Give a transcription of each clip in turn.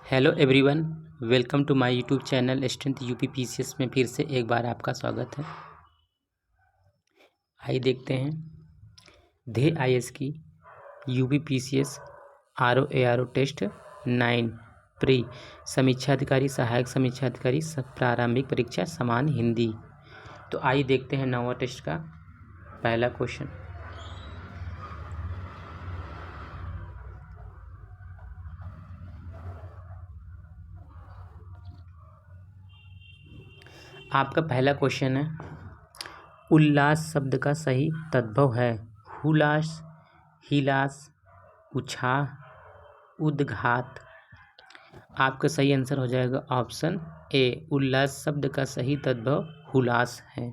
Hello everyone, welcome to my YouTube channel strength UP PCS में फिर से एक बार आपका स्वागत है। आइए देखते हैं धे आईएएस की UP PCS RO ARO test 9 pre समीक्षा अधिकारी, सहायक समीक्षा अधिकारी, प्रारंभिक परीक्षा समान हिंदी। तो आइए देखते हैं 9वां टेस्ट का पहला क्वेश्चन। आपका पहला क्वेश्चन है, उल्लास शब्द का सही तद्भव है हुलास, हिलास, उत्साह, उद्घात। आपका सही आंसर हो जाएगा ऑप्शन ए, उल्लास शब्द का सही तद्भव हुलास है।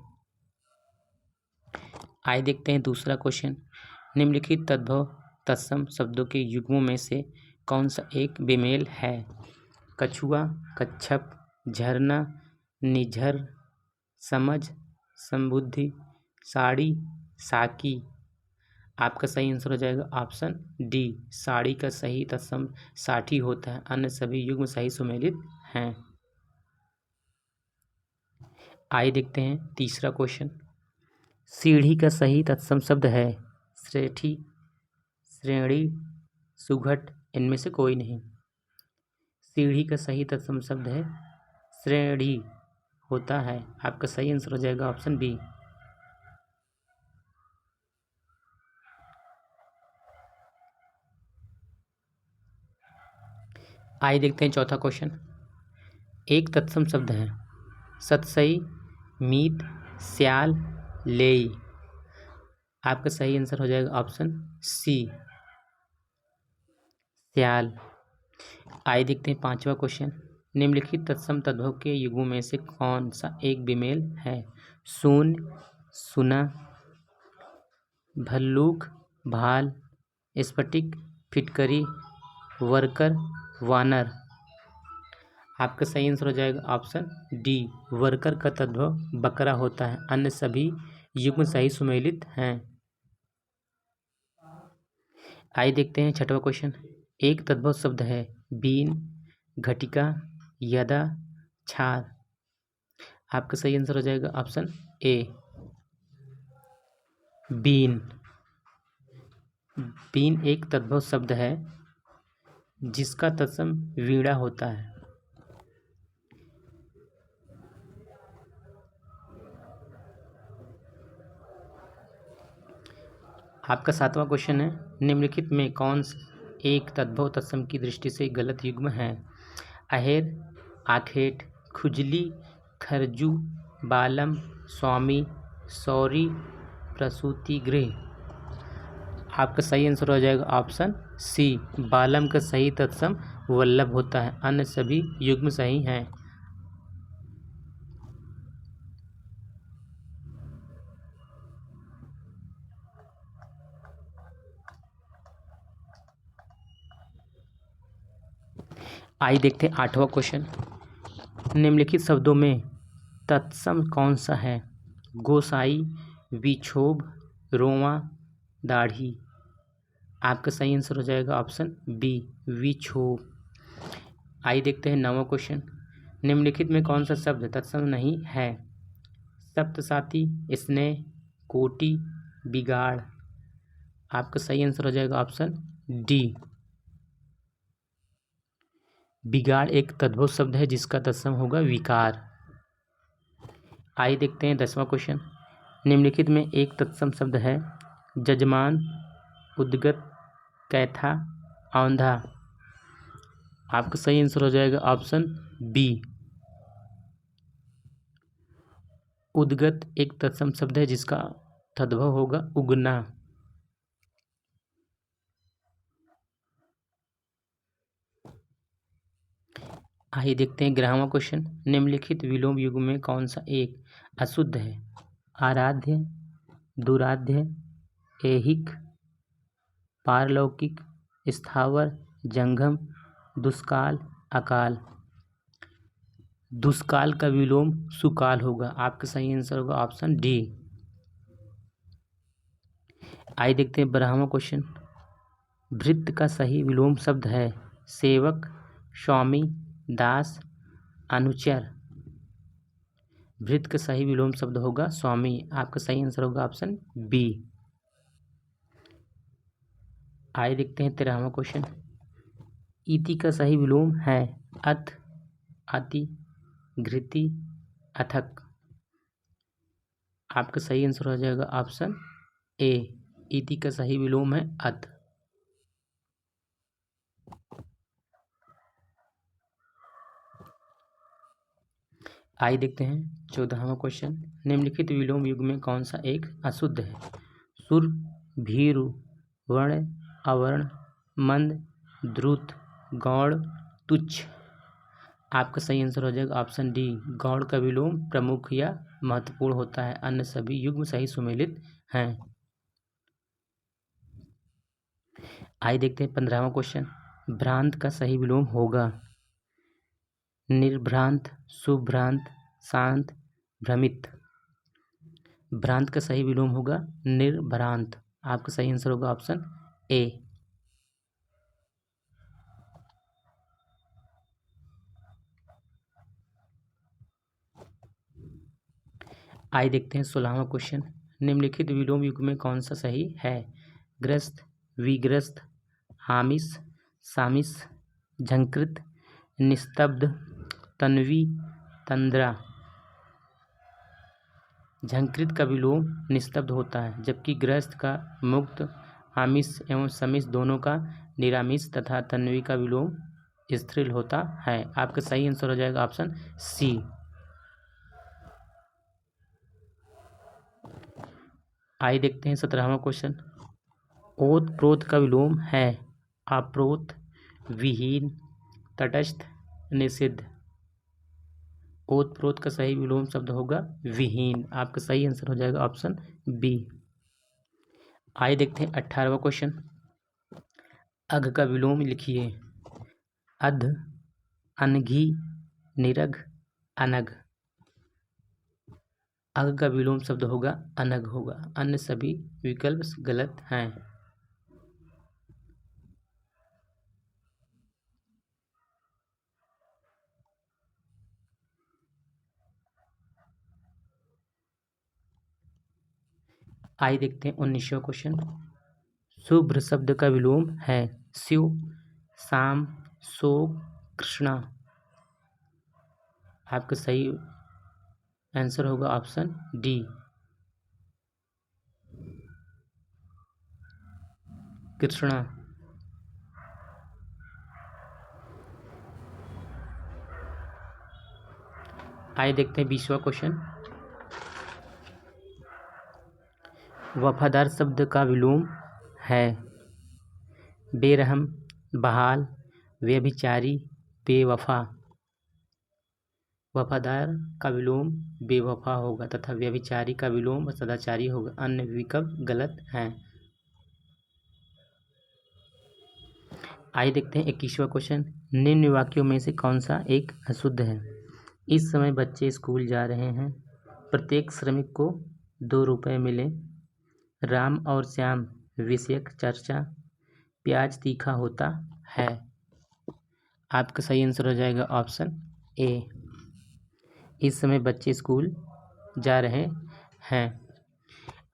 आइए देखते हैं दूसरा क्वेश्चन। निम्नलिखित तद्भव तत्सम शब्दों के युग्मों में से कौन सा एक बेमेल है? कछुआ, कच्छप, झरना, निझर, समझ, समबुद्धि, साड़ी, साकी। आपका सही आंसर हो जाएगा ऑप्शन डी, साड़ी का सही तत्सम साठी होता है, अन्य सभी युग्म सही सुमेलित हैं। आइए देखते हैं तीसरा क्वेश्चन। सीढ़ी का सही तत्सम शब्द है श्रेठी, श्रेणी, सुघट। इनमें से कोई नहीं। सीढ़ी का सही तत्सम शब्द है श्रेणी होता है। आपका सही आंसर हो जाएगा ऑप्शन बी। आइए देखते हैं चौथा क्वेश्चन। एक तत्सम शब्द है सतसई, मीत, स्याल, लेई। आपका सही आंसर हो जाएगा ऑप्शन सी, स्याल। आइए देखते हैं पांचवा क्वेश्चन। निम्नलिखित तत्सम तद्भव के युग्मों में से कौन सा एक बेमेल है? शून्य, सुना, भल्लूक, भाल, स्फटिक, फिटकरी, वर्कर, वानर। आपका सही आंसर हो जाएगा ऑप्शन डी, वर्कर का तद्भव बकरा होता है, अन्य सभी युग्म सही सुमेलित हैं। आइए देखते हैं छठवां क्वेश्चन। एक तद्भव शब्द है बीन, घटिका, यदा, छार। आपका सही आंसर हो जाएगा ऑप्शन ए, बीन। बीन एक तद्भव शब्द है जिसका तत्सम वीणा होता है। आपका सातवां क्वेश्चन है, निम्नलिखित में कौन एक तद्भव तत्सम की दृष्टि से गलत युग्म है? अहेर, आखेट, खुजली, खरजू, बालम, स्वामी, सौरी, प्रसूति गृह। आपका सही आंसर हो जाएगा ऑप्शन सी, बालम का सही तत्सम वल्लभ होता है, अन्य सभी युग्म सही हैं। आइए देखते हैं आठवां क्वेश्चन। निम्नलिखित शब्दों में तत्सम कौन सा है? गोसाई, विक्षोभ, रोमा, दाढ़ी। आपका सही आंसर हो जाएगा ऑप्शन बी, विक्षोभ। आइए देखते हैं नौवां क्वेश्चन। निम्नलिखित में कौन सा शब्द तत्सम नहीं है? सप्तसाती, स्नेह, कोटि, बिगाड़। आपका सही आंसर हो जाएगा ऑप्शन डी, बिगाड़ एक तद्भव शब्द है जिसका तत्सम होगा विकार। आइए देखते हैं 10वां क्वेश्चन। निम्नलिखित में एक तत्सम शब्द है जजमान, उद्गत, कैथा, औंधा। आपका सही आंसर हो जाएगा ऑप्शन बी, उद्गत एक तत्सम शब्द है जिसका तद्भव होगा उगना। आइए देखते हैं 11वां क्वेश्चन। निम्नलिखित विलोम युग्म में कौन सा एक अशुद्ध है? आराध्य, दुराध्य, ऐहिक, पारलौकिक, स्थावर, जंगम, दुष्काल, अकाल। दुष्काल का विलोम सुकाल होगा। आपका सही आंसर होगा ऑप्शन डी। आइए देखते हैं 12वां क्वेश्चन। भृत्य का सही विलोम शब्द है सेवक, स्वामी, दास, अनुचर। भृत्य का सही विलोम शब्द होगा स्वामी। आपका सही आंसर होगा ऑप्शन बी। आइए देखते हैं 13वां क्वेश्चन। इति का सही विलोम है अथ, अति, घृति, अथक। आपका सही आंसर हो जाएगा ऑप्शन ए। इति का सही विलोम है अथ। आइए देखते हैं 14वां क्वेश्चन। निम्नलिखित विलोम युग में कौन सा एक अशुद्ध है? सुर, भीरु, वर्ण, अवर्ण, मंद, द्रुत, गौड़, तुच्छ। आपका सही आंसर हो जाएगा ऑप्शन डी। गौड़ का विलोम प्रमुख या महत्वपूर्ण होता है, अन्य सभी युग्म सही सुमेलित हैं। आइए देखते हैं 15वां क्वेश्चन। भ्रांत का सही विलोम होगा निर्भ्रांत, सुभ्रांत, शांत, भ्रमित। भ्रांत का सही विलोम होगा निर्भ्रांत। आपका सही आंसर होगा ऑप्शन ए। आइए देखते हैं 16वां क्वेश्चन। निम्नलिखित विलोम युग में कौन सा सही है? ग्रस्त, विग्रस्त, आमिष, सामिस, झंकृत, निस्तब्ध, तन्वी, तंद्रा। झंकृत का विलोम निस्तब्ध होता है, जबकि ग्रस्त का मुक्त, आमिष एवं समिष दोनों का निरामिष तथा तन्वी का विलोम स्त्रील होता है। आपका सही आंसर हो जाएगा ऑप्शन सी। आइए देखते हैं 17वां क्वेश्चन। ओत प्रोत का विलोम है अप्रोत, विहीन, तटस्थ, निषिद्ध। ओत प्रोत का सही विलोम शब्द होगा विहीन। आपका सही आंसर हो जाएगा ऑप्शन बी। आइए देखते हैं 18वां क्वेश्चन। अघ का विलोम लिखिए। अध, अनघी, निरघ, अनघ। अघ का विलोम शब्द होगा अनघ होगा, अन्य सभी विकल्प गलत हैं। आइए देखते हैं 19वां क्वेश्चन। शुभ्र शब्द का विलोम है शिव, शाम, शोक, कृष्णा। आपका सही आंसर होगा ऑप्शन डी कृष्णा। आइए देखते हैं 20वां क्वेश्चन। वफादार शब्द का विलोम है बेरहम, बहाल, व्यभिचारी, बेवफा। वफादार का विलोम बेवफा होगा तथा व्यभिचारी का विलोम सदाचारी होगा, अन्य विकल्प गलत हैं। आइए देखते हैं 21वां क्वेश्चन। निम्न वाक्यों में से कौन सा एक अशुद्ध है? इस समय बच्चे स्कूल जा रहे हैं, प्रत्येक श्रमिक को 2 रुपये मिले, राम और श्याम विषयक चर्चा, प्याज तीखा होता है। आपका सही आंसर हो जाएगा ऑप्शन ए। इस समय बच्चे स्कूल जा रहे हैं।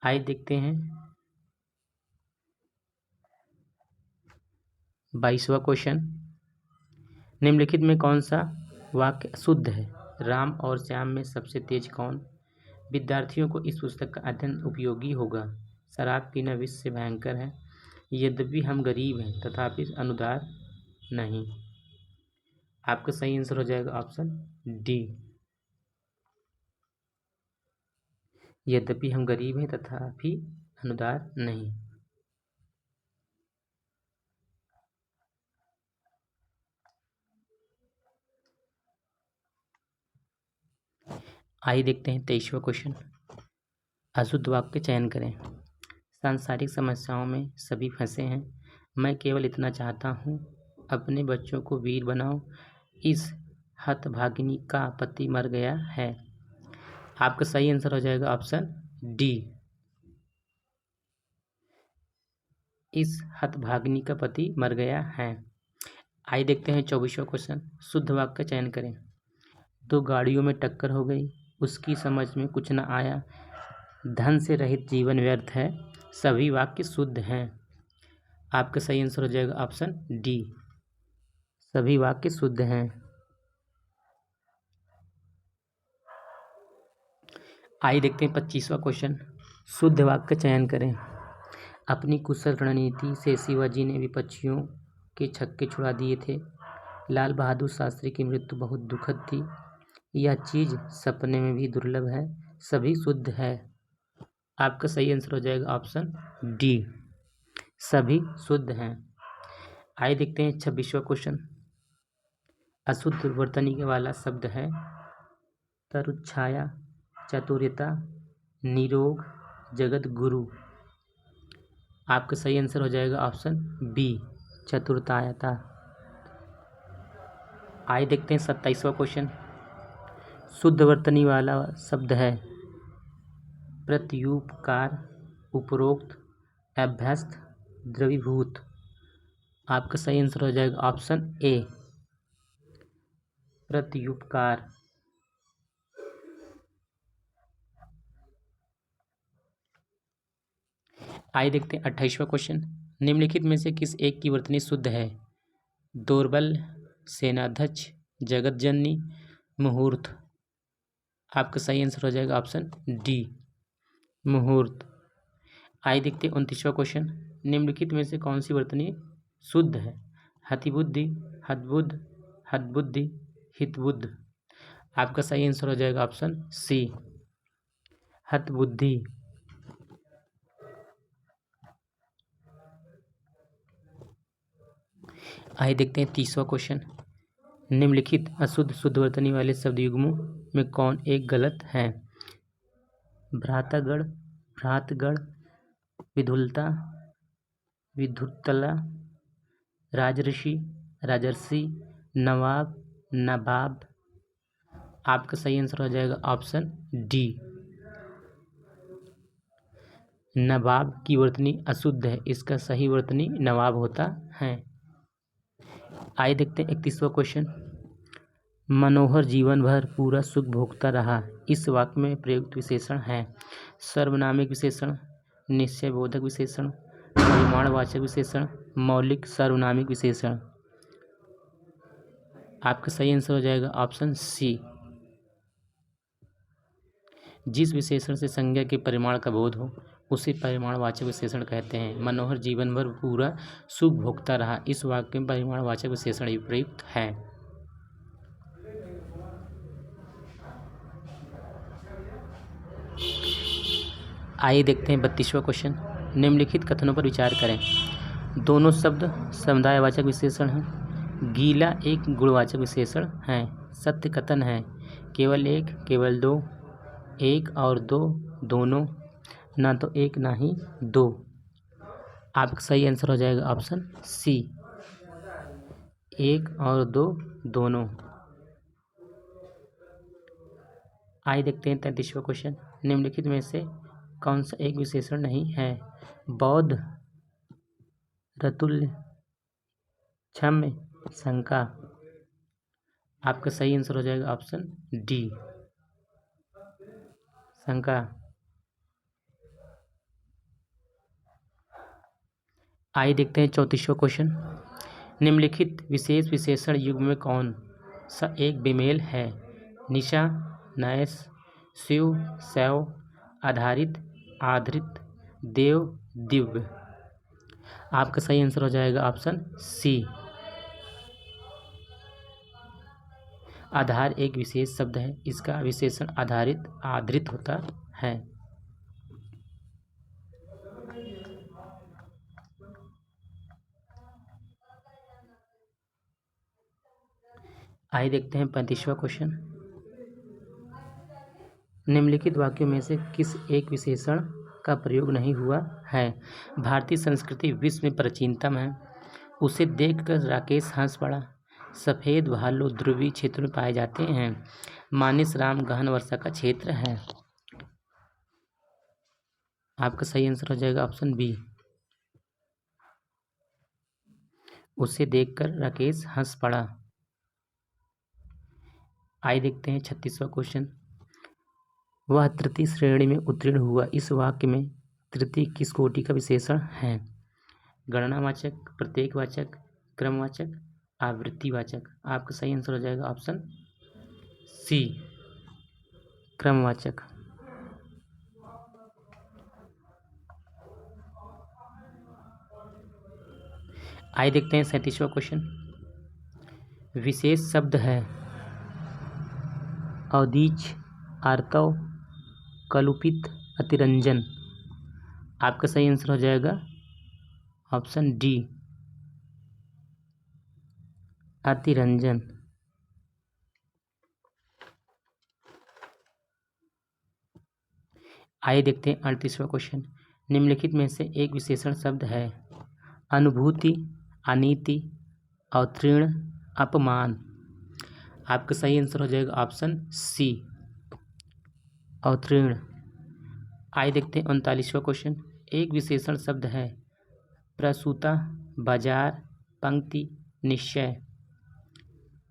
आइए देखते हैं 22वां क्वेश्चन। निम्नलिखित में कौन सा वाक्य शुद्ध है? राम और श्याम में सबसे तेज कौन? विद्यार्थियों को इस पुस्तक का अध्ययन उपयोगी होगा। शराब पीना विश्व से भयंकर है। यद्यपि हम गरीब हैं तथापि अनुदार नहीं। आपका सही आंसर हो जाएगा ऑप्शन डी। यद्यपि हम गरीब हैं तथापि अनुदार नहीं। आइए देखते हैं 23वां क्वेश्चन। अशुद्ध वाक्य चयन करें। सांसारिक समस्याओं में सभी फंसे हैं, मैं केवल इतना चाहता हूँ, अपने बच्चों को वीर बनाओ, इस हतभागिनी का पति मर गया है। आपका सही आंसर हो जाएगा ऑप्शन डी। इस हतभागिनी का पति मर गया है। आइए देखते हैं 24वां क्वेश्चन। शुद्ध वाक्य का चयन करें। दो गाड़ियों में टक्कर हो गई, उसकी समझ में कुछ न आया, धन से रहित जीवन व्यर्थ है, सभी वाक्य शुद्ध हैं। आपका सही आंसर हो जाएगा ऑप्शन डी, सभी वाक्य शुद्ध हैं। आइए देखते हैं 25वां क्वेश्चन। शुद्ध वाक्य का चयन करें। अपनी कुशल रणनीति से शिवाजी ने विपक्षियों के छक्के छुड़ा दिए थे। लाल बहादुर शास्त्री की मृत्यु बहुत दुखद थी। यह चीज सपने में भी दुर्लभ है, सभी शुद्ध है। आपका सही आंसर हो जाएगा ऑप्शन डी, सभी शुद्ध हैं। आइए देखते हैं 26वां क्वेश्चन। अशुद्ध वर्तनी वाला शब्द है तरुच्छाया, चतुर्यता, निरोग, जगत गुरु। आपका सही आंसर हो जाएगा ऑप्शन बी, चतुर्थायता। आइए देखते हैं 27वां क्वेश्चन। शुद्ध वर्तनी वाला शब्द है प्रत्युपकार, उपरोक्त, अभ्यस्त, द्रवीभूत। आपका सही आंसर हो जाएगा ऑप्शन ए, प्रत्युपकार। आइए देखते हैं 28वां क्वेश्चन। निम्नलिखित में से किस एक की वर्तनी शुद्ध है? दौर्बल, सेनाध्यक्ष, जगत जननी, मुहूर्त। आपका सही आंसर हो जाएगा ऑप्शन डी, मुहूर्त। आइए देखते हैं 29वां क्वेश्चन। निम्नलिखित में से कौन सी वर्तनी शुद्ध है? हतिबुद्धि, हतबुद्ध, हतबुद्धि, हितबुद्ध। आपका सही आंसर हो जाएगा ऑप्शन सी, हतबुद्धि। आइए देखते हैं 30वां क्वेश्चन। निम्नलिखित अशुद्ध शुद्ध वर्तनी वाले शब्द युग्मों में कौन एक गलत है? भ्रातागण, भ्रातगण, विधुलता, विधुतला, राजऋषि, राजर्षि, नवाब, नवाब। आपका सही आंसर हो जाएगा ऑप्शन डी, नवाब की वर्तनी अशुद्ध है, इसका सही वर्तनी नवाब होता है। आइए देखते हैं 31वां क्वेश्चन। मनोहर जीवन भर पूरा सुख भोगता रहा, इस वाक्य में प्रयुक्त विशेषण है? सर्वनामिक विशेषण, निश्चयबोधक विशेषण, परिमाणवाचक विशेषण, मौलिक सर्वनामिक विशेषण। आपका सही आंसर हो जाएगा ऑप्शन सी, जिस विशेषण से संज्ञा के परिमाण का बोध हो उसे परिमाणवाचक विशेषण कहते हैं। मनोहर जीवन भर पूरा सुख भोगता रहा, इस वाक्य में परिमाणवाचक विशेषण ही प्रयुक्त है। आइए देखते हैं 32वां क्वेश्चन। निम्नलिखित कथनों पर विचार करें। दोनों शब्द समुदायवाचक विशेषण हैं। गीला एक गुणवाचक विशेषण है। सत्य कथन है। केवल एक, केवल दो, एक और दो, दोनों, ना तो एक ना ही दो। आपका सही आंसर हो जाएगा ऑप्शन सी, एक और दो, दोनों। आइए देखते हैं 33वां क्वेश्चन। निम्नलिखित में से कौन सा एक विशेषण नहीं है? बौद्ध, रतुल्य, क्षम्य, शंका। आपका सही आंसर हो जाएगा ऑप्शन डी, शंका। आइए देखते हैं 34वां क्वेश्चन। निम्नलिखित विशेष विशेषण युग्म में कौन सा एक बेमेल है? निशा, नैश, शिव, शैव, आधारित, आधृत, देव, दिव्य। आपका सही आंसर हो जाएगा ऑप्शन सी, आधार एक विशेष शब्द है, इसका विशेषण आधारित, आधृत होता है। आइए देखते हैं 35वां क्वेश्चन। निम्नलिखित वाक्यों में से किस एक विशेषण का प्रयोग नहीं हुआ है? भारतीय संस्कृति विश्व में प्राचीनतम है, उसे देखकर राकेश हंस पड़ा। सफ़ेद भालू ध्रुवीय क्षेत्र में पाए जाते हैं। मानसराम गहन वर्षा का क्षेत्र है। आपका सही आंसर हो जाएगा ऑप्शन बी, उसे देखकर राकेश हंस पड़ा। आइए देखते हैं 36वां क्वेश्चन। वह तृतीय श्रेणी में उत्तीर्ण हुआ। इस वाक्य में तृतीय किस कोटि का विशेषण है? गणनावाचक, प्रत्येकवाचक, क्रमवाचक, आवृत्तिवाचक। आपका सही आंसर हो जाएगा ऑप्शन सी, क्रमवाचक। आइए देखते हैं 37वां क्वेश्चन। विशेष शब्द है अवधीच, आर्तव, कलुपित, अतिरंजन। आपका सही आंसर हो जाएगा ऑप्शन डी, अतिरंजन। आइए देखते हैं 38वां क्वेश्चन। निम्नलिखित में से एक विशेषण शब्द है अनुभूति, अनीति, अवतीर्ण, अपमान। आपका सही आंसर हो जाएगा ऑप्शन सी, अवतीर्ण। आइए देखते हैं 39वां क्वेश्चन। एक विशेषण शब्द है प्रसूता, बाजार, पंक्ति, निश्चय।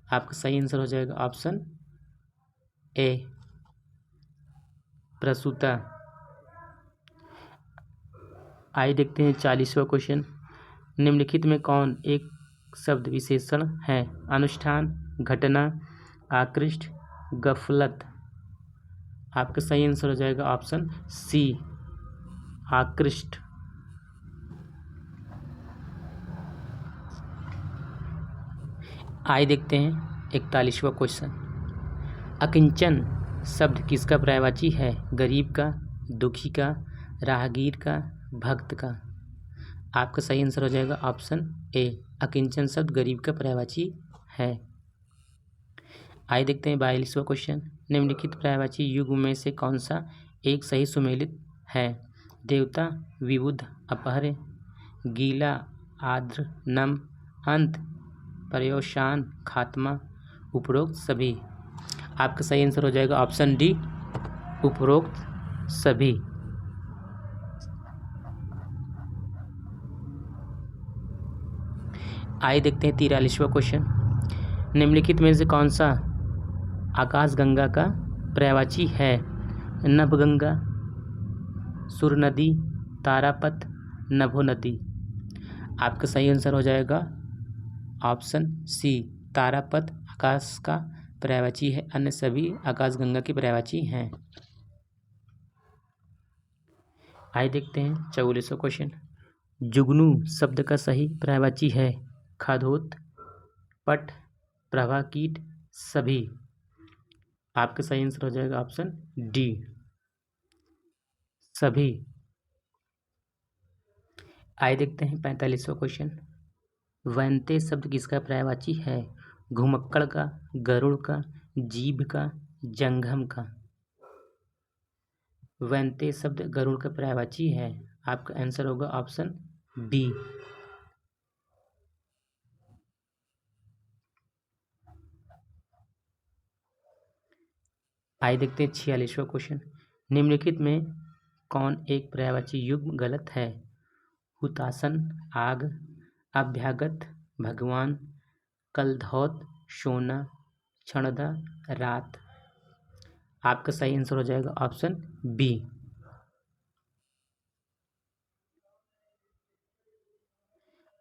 आपका सही आंसर हो जाएगा ऑप्शन ए, प्रसूता। आइए देखते हैं 40वां क्वेश्चन। निम्नलिखित में कौन एक शब्द विशेषण है? अनुष्ठान, घटना, आकृष्ट, गफलत। आपका सही आंसर हो जाएगा ऑप्शन सी, आकृष्ट। आइए देखते हैं 41वां क्वेश्चन। अकिंचन शब्द किसका पर्यायवाची है? गरीब का, दुखी का, राहगीर का, भक्त का। आपका सही आंसर हो जाएगा ऑप्शन ए, अकिंचन शब्द गरीब का पर्यायवाची है। आइए देखते हैं 42वां क्वेश्चन। निम्नलिखित पर्यायवाची युग्म में से कौन सा एक सही सुमेलित है? देवता, विबुध, अपहर्य, गीला, आर्द्र, नम, अंत, पर्यवसान, खात्मा, उपरोक्त सभी। आपका सही आंसर हो जाएगा ऑप्शन डी, उपरोक्त सभी। आइए देखते हैं 43वां क्वेश्चन। निम्नलिखित में से कौन सा आकाशगंगा का पर्यायवाची है? नभगंगा, सुरनदी, तारापथ, नभोनदी। आपका सही आंसर हो जाएगा ऑप्शन सी, तारापथ आकाश का पर्यायवाची है, अन्य सभी आकाशगंगा की पर्यायवाची हैं। आइए देखते हैं 44वां क्वेश्चन। जुगनू शब्द का सही पर्यायवाची है खदोत, पट, प्रभा कीट, सभी। आपका सही आंसर हो जाएगा ऑप्शन डी, सभी। आइए देखते हैं 45वां क्वेश्चन। वैंते शब्द किसका पर्यायवाची है? घुमक्कड़ का, गरुड़ का, जीभ का, जंघम का। वैंते शब्द गरुड़ का पर्यायवाची है। आपका आंसर होगा ऑप्शन बी। आइए देखते हैं 46वां क्वेश्चन। निम्नलिखित में कौन एक पर्यायवाची युग्म गलत है? हुतासन, आग, अभ्यागत, भगवान, कलधौत, सोना, क्षणदा, रात। आपका सही आंसर हो जाएगा ऑप्शन बी,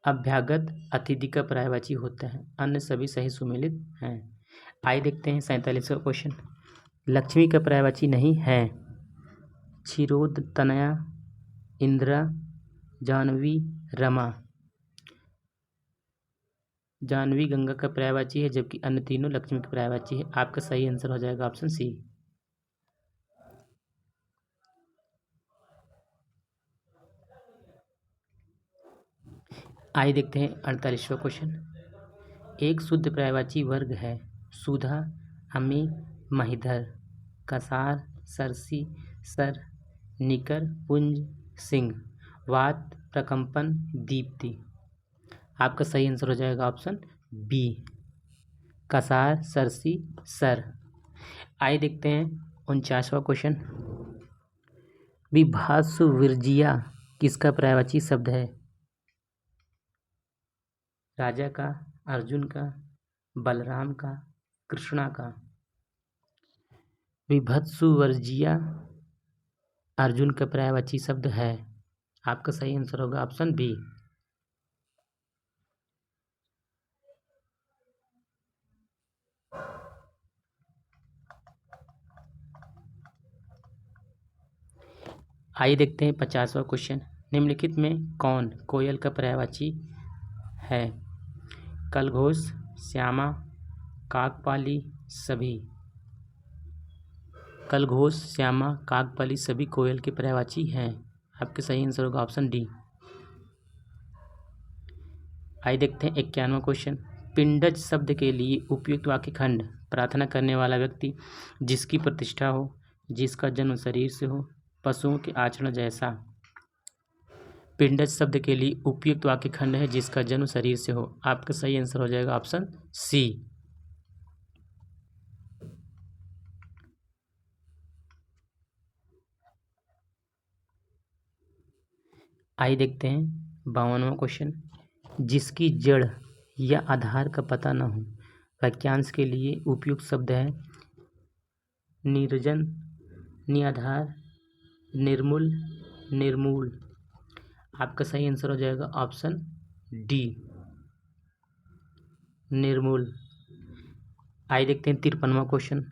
अभ्यागत अतिथि का पर्यायवाची होता है, अन्य सभी सही सुमेलित हैं। आइए देखते हैं 47वां क्वेश्चन। लक्ष्मी का पर्यायवाची नहीं है क्षीरोद, तनया, इंदिरा, जाह्नवी, रमा। जाह्नवी गंगा का पर्यायवाची है, जबकि अन्य तीनों लक्ष्मी का पर्यायवाची है। आपका सही आंसर हो जाएगा ऑप्शन सी। आइए देखते हैं 48वां क्वेश्चन। एक शुद्ध पर्यायवाची वर्ग है सुधा, अमी, महिधर, कसार, सरसी, सर, निकर, पुंज, सिंह, वात, प्रकंपन, दीप्ति। आपका सही आंसर हो जाएगा ऑप्शन बी, कसार, सरसी, सर। आइए देखते हैं 49वां क्वेश्चन। विभासु विरजिया किसका पर्यायवाची शब्द है? राजा का, अर्जुन का, बलराम का, कृष्णा का। विभत्सुवर्जिया अर्जुन का पर्यायवाची शब्द है। आपका सही आंसर होगा ऑप्शन बी। आइए देखते हैं 50वां क्वेश्चन। निम्नलिखित में कौन कोयल का पर्यायवाची है? कलघोष, श्यामा, काकपाली, सभी। कलघोष, श्यामा, काकपाली सभी कोयल के पर्यायवाची हैं। आपके सही आंसर होगा ऑप्शन डी। आइए देखते हैं 51वां क्वेश्चन। पिंडज शब्द के लिए उपयुक्त वाक्य खंड। प्रार्थना करने वाला व्यक्ति, जिसकी प्रतिष्ठा हो, जिसका जन्म शरीर से हो, पशुओं के आचरण जैसा। पिंडज शब्द के लिए उपयुक्त वाक्य खंड है जिसका जन्म शरीर से हो। आपका सही आंसर हो जाएगा ऑप्शन सी। आइए देखते हैं 52वां क्वेश्चन। जिसकी जड़ या आधार का पता न हो, वाक्यांश के लिए उपयुक्त शब्द है निर्जन, निराधार, निर्मूल, निर्मूल। आपका सही आंसर हो जाएगा ऑप्शन डी, निर्मूल। आइए देखते हैं 53वां क्वेश्चन।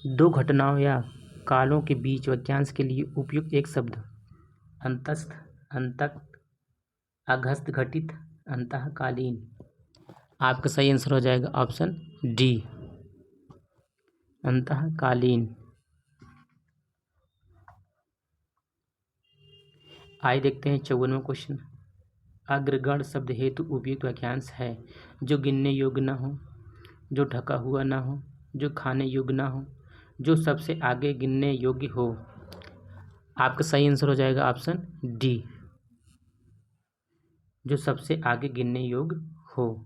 दो घटनाओं या कालों के बीच वाक्यांश के लिए उपयुक्त एक शब्द। अंतस्थ, अंतक, अघस्त घटित, अंतःकालीन। आपका सही आंसर हो जाएगा ऑप्शन डी, अंतःकालीन। आइए देखते हैं 54वां क्वेश्चन। अग्रगण शब्द हेतु उपयुक्त वाक्यांश है। जो गिनने योग्य न हो, जो ढका हुआ न हो, जो खाने योग्य न हो, जो सबसे आगे गिनने योग्य हो। आपका सही आंसर हो जाएगा ऑप्शन डी, जो सबसे आगे गिनने योग्य हो।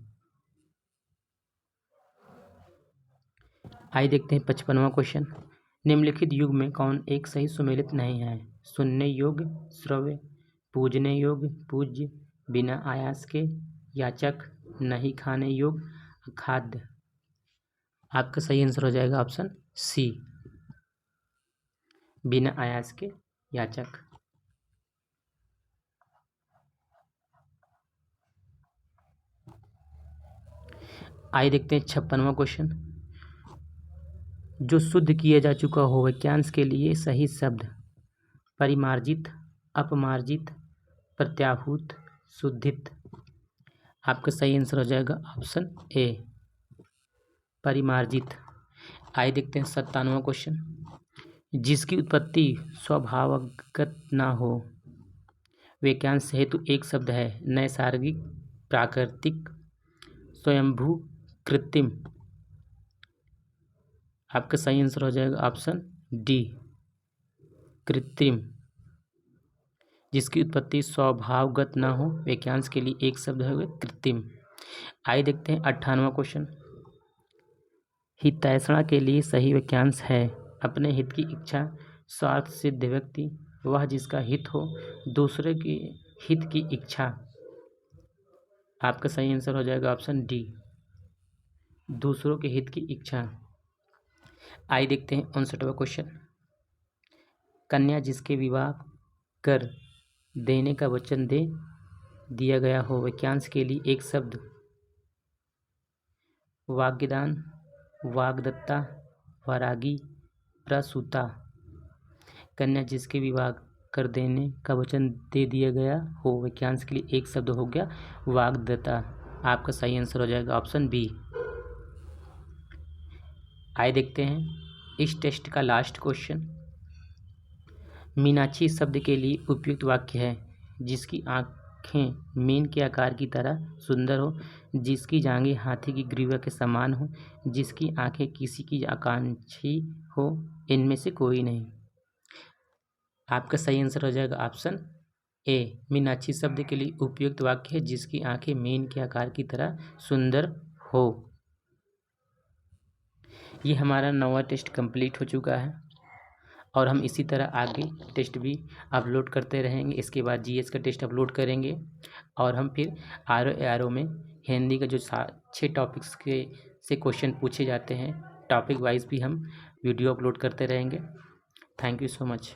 आइए देखते हैं 55वां क्वेश्चन। निम्नलिखित युग में कौन एक सही सुमेलित नहीं है? सुनने योग्य, श्रव्य, पूजने योग्य, पूज्य, बिना आयास के, याचक, नहीं खाने योग्य, खाद्य। आपका सही आंसर हो जाएगा ऑप्शन सी, बिना आयास के, याचक। आइए देखते हैं 56वां क्वेश्चन। जो शुद्ध किया जा चुका हो वाक्यांश के लिए सही शब्द। परिमार्जित, अपमार्जित, प्रत्याहूत, शुद्धित। आपका सही आंसर हो जाएगा ऑप्शन ए, परिमार्जित। आइए देखते हैं 57वां क्वेश्चन। जिसकी उत्पत्ति स्वभावगत ना हो, वाक्यांश हेतु एक शब्द है। नैसर्गिक, प्राकृतिक, स्वयंभू, कृत्रिम। आपका सही आंसर हो जाएगा ऑप्शन डी, कृत्रिम। जिसकी उत्पत्ति स्वभावगत ना हो, वाक्यांश के लिए एक शब्द है कृत्रिम। आइए देखते हैं 58वां क्वेश्चन। हितैषणा के लिए सही वाक्यांश है। अपने हित की इच्छा, स्वार्थ सिद्ध व्यक्ति, वह जिसका हित हो, दूसरे के हित की इच्छा। आपका सही आंसर हो जाएगा ऑप्शन डी, दूसरों के हित की इच्छा। आइए देखते हैं 59वां क्वेश्चन। कन्या जिसके विवाह कर देने का वचन दे दिया गया हो, वाक्यांश के लिए एक शब्द। वाग्दान, वाग्दत्ता, वरागी, प्रसूता। कन्या जिसके विवाह कर देने का वचन दे दिया गया हो, वाक्यांश के लिए एक शब्द हो गया वाग्दत्ता। आपका सही आंसर हो जाएगा ऑप्शन बी। आइए देखते हैं इस टेस्ट का लास्ट क्वेश्चन। मीनाक्षी शब्द के लिए उपयुक्त वाक्य है। जिसकी आँखें मीन के आकार की तरह सुंदर हो, जिसकी जांघें हाथी की ग्रीवा के समान हो, जिसकी आंखें किसी की आकांक्षी हो, इनमें से कोई नहीं। आपका सही आंसर हो जाएगा ऑप्शन ए, मीनाक्षी शब्द के लिए उपयुक्त वाक्य है जिसकी आंखें मीन के आकार की तरह सुंदर हो। ये हमारा 9वां टेस्ट कंप्लीट हो चुका है और हम इसी तरह आगे टेस्ट भी अपलोड करते रहेंगे। इसके बाद जीएस का टेस्ट अपलोड करेंगे और हम फिर आर ओ में हिंदी का जो 6 टॉपिक्स के से क्वेश्चन पूछे जाते हैं, टॉपिक वाइज भी हम वीडियो अपलोड करते रहेंगे। Thank you so much.